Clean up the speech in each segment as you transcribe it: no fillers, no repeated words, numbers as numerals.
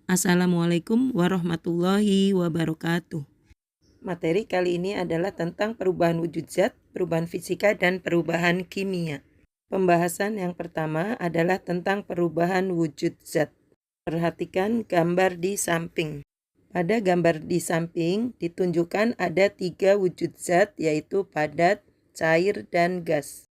Assalamualaikum warahmatullahi wabarakatuh. Materi kali ini adalah tentang perubahan wujud zat, perubahan fisika, dan perubahan kimia. Pembahasan yang pertama adalah tentang perubahan wujud zat. Perhatikan gambar di samping. Pada gambar di samping ditunjukkan ada 3 wujud zat, yaitu padat, cair, dan gas.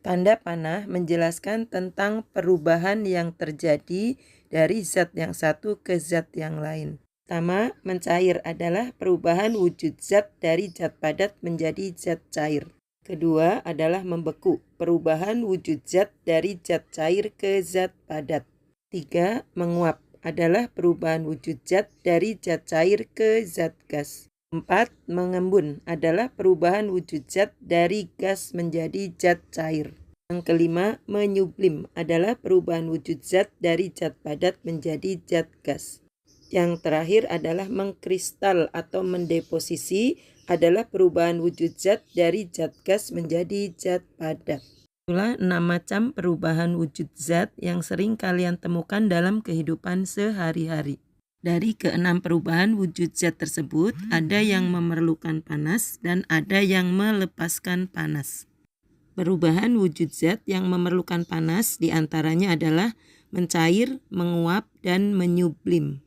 Tanda panah menjelaskan tentang perubahan yang terjadi dari zat yang satu ke zat yang lain. Pertama, mencair adalah perubahan wujud zat dari zat padat menjadi zat cair. Kedua adalah membeku, perubahan wujud zat dari zat cair ke zat padat. Tiga, menguap adalah perubahan wujud zat dari zat cair ke zat gas. 4. Mengembun adalah perubahan wujud zat dari gas menjadi zat cair. Yang kelima, menyublim adalah perubahan wujud zat dari zat padat menjadi zat gas. Yang terakhir adalah mengkristal atau mendeposisi adalah perubahan wujud zat dari zat gas menjadi zat padat. Itulah 6 macam perubahan wujud zat yang sering kalian temukan dalam kehidupan sehari-hari. Dari ke-6 perubahan wujud zat tersebut, ada yang memerlukan panas dan ada yang melepaskan panas. Perubahan wujud zat yang memerlukan panas diantaranya adalah mencair, menguap, dan menyublim.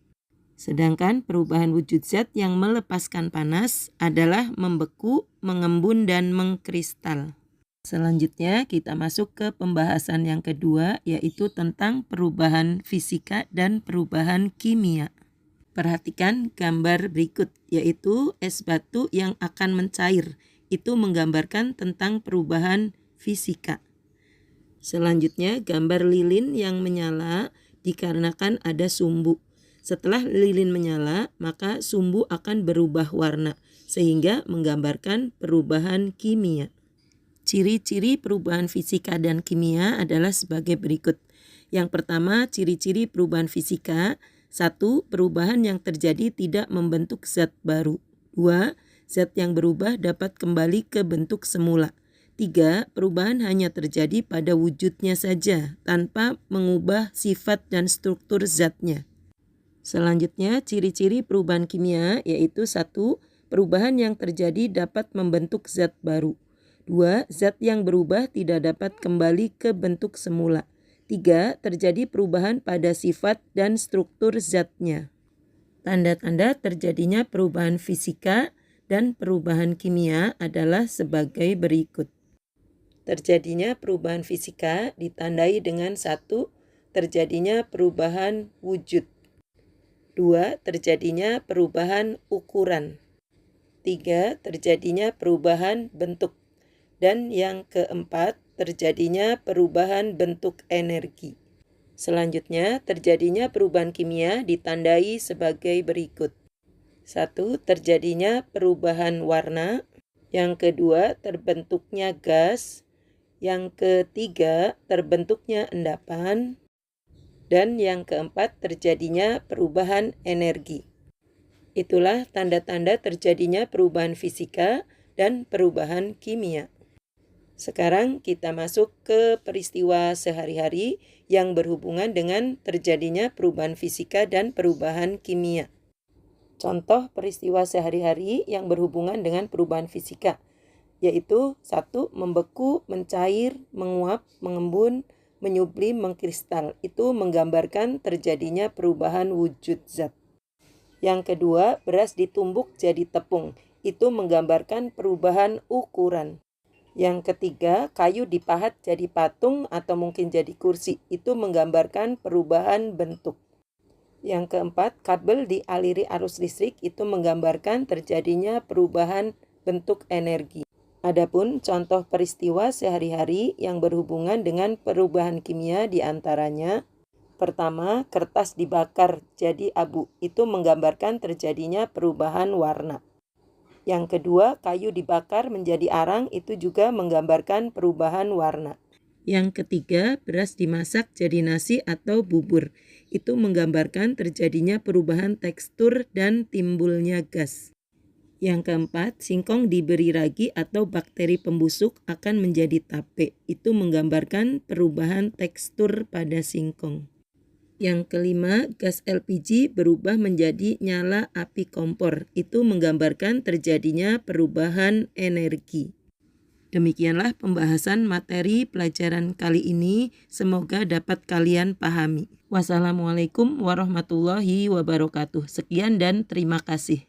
Sedangkan perubahan wujud zat yang melepaskan panas adalah membeku, mengembun, dan mengkristal. Selanjutnya kita masuk ke pembahasan yang kedua, yaitu tentang perubahan fisika dan perubahan kimia. Perhatikan gambar berikut, yaitu es batu yang akan mencair. Itu menggambarkan tentang perubahan fisika. Selanjutnya gambar lilin yang menyala dikarenakan ada sumbu. Setelah lilin menyala, maka sumbu akan berubah warna, sehingga menggambarkan perubahan kimia. Ciri-ciri perubahan fisika dan kimia adalah sebagai berikut. Yang pertama, ciri-ciri perubahan fisika. 1. Perubahan yang terjadi tidak membentuk zat baru. 2. Zat yang berubah dapat kembali ke bentuk semula. 3. Perubahan hanya terjadi pada wujudnya saja, tanpa mengubah sifat dan struktur zatnya. Selanjutnya, ciri-ciri perubahan kimia yaitu 1. Perubahan yang terjadi dapat membentuk zat baru. 2. Zat yang berubah tidak dapat kembali ke bentuk semula. 3. Terjadi perubahan pada sifat dan struktur zatnya. Tanda-tanda terjadinya perubahan fisika dan perubahan kimia adalah sebagai berikut. Terjadinya perubahan fisika ditandai dengan 1. Terjadinya perubahan wujud. 2. Terjadinya perubahan ukuran. 3. Terjadinya perubahan bentuk. Dan yang keempat, terjadinya perubahan bentuk energi. Selanjutnya, terjadinya perubahan kimia ditandai sebagai berikut. 1. Terjadinya perubahan warna. Yang kedua, terbentuknya gas. Yang ketiga, terbentuknya endapan. Dan yang keempat, terjadinya perubahan energi. Itulah tanda-tanda terjadinya perubahan fisika dan perubahan kimia. Sekarang kita masuk ke peristiwa sehari-hari yang berhubungan dengan terjadinya perubahan fisika dan perubahan kimia. Contoh peristiwa sehari-hari yang berhubungan dengan perubahan fisika, yaitu 1. Membeku, mencair, menguap, mengembun, menyublim, mengkristal. Itu menggambarkan terjadinya perubahan wujud zat. Yang kedua, beras ditumbuk jadi tepung. Itu menggambarkan perubahan ukuran. Yang ketiga, kayu dipahat jadi patung atau mungkin jadi kursi. Itu menggambarkan perubahan bentuk. Yang keempat, kabel dialiri arus listrik. Itu menggambarkan terjadinya perubahan bentuk energi. Adapun contoh peristiwa sehari-hari yang berhubungan dengan perubahan kimia diantaranya: pertama, kertas dibakar jadi abu. Itu menggambarkan terjadinya perubahan warna. Yang kedua, kayu dibakar menjadi arang. Itu juga menggambarkan perubahan warna. Yang ketiga, beras dimasak jadi nasi atau bubur. Itu menggambarkan terjadinya perubahan tekstur dan timbulnya gas. Yang keempat, singkong diberi ragi atau bakteri pembusuk akan menjadi tape. Itu menggambarkan perubahan tekstur pada singkong. Yang kelima, gas LPG berubah menjadi nyala api kompor. Itu menggambarkan terjadinya perubahan energi. Demikianlah pembahasan materi pelajaran kali ini. Semoga dapat kalian pahami. Wassalamualaikum warahmatullahi wabarakatuh. Sekian dan terima kasih.